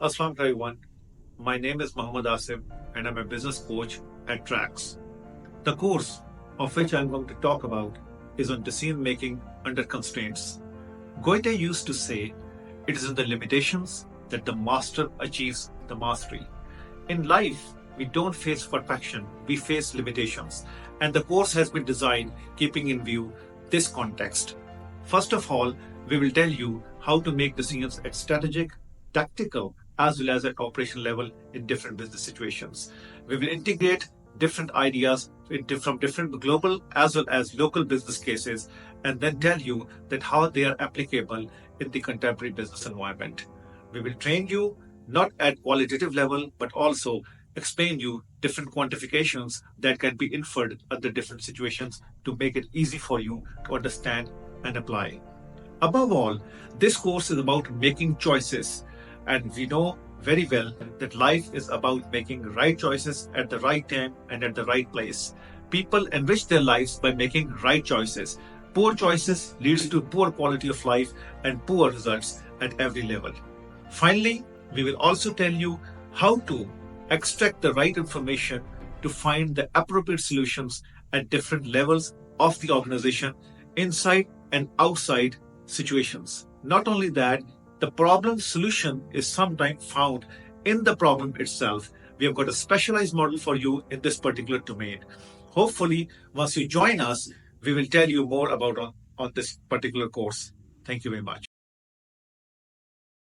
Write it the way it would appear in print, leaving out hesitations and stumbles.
Assalamu alaikum everyone. My name is Muhammad Asif and I'm a business coach at Trax. The course of which I'm going to talk about is on decision making under constraints. Goethe used to say, it is in the limitations that the master achieves the mastery. In life, we don't face perfection, we face limitations. And the course has been designed keeping in view this context. First of all, we will tell you how to make decisions at strategic, tactical, as well as at operational level in different business situations. We will integrate different ideas from different global as well as local business cases and then tell you that how they are applicable in the contemporary business environment. We will train you not at qualitative level, but also explain you different quantifications that can be inferred under different situations to make it easy for you to understand and apply. Above all, this course is about making choices. And we know very well that life is about making right choices at the right time and at the right place. People enrich their lives by making right choices. Poor choices leads to poor quality of life and poor results at every level. Finally, we will also tell you how to extract the right information to find the appropriate solutions at different levels of the organization, inside and outside situations. Not only that, the problem solution is sometimes found in the problem itself. We have got a specialized model for you in this particular domain. Hopefully, once you join us, we will tell you more about on this particular course. Thank you very much.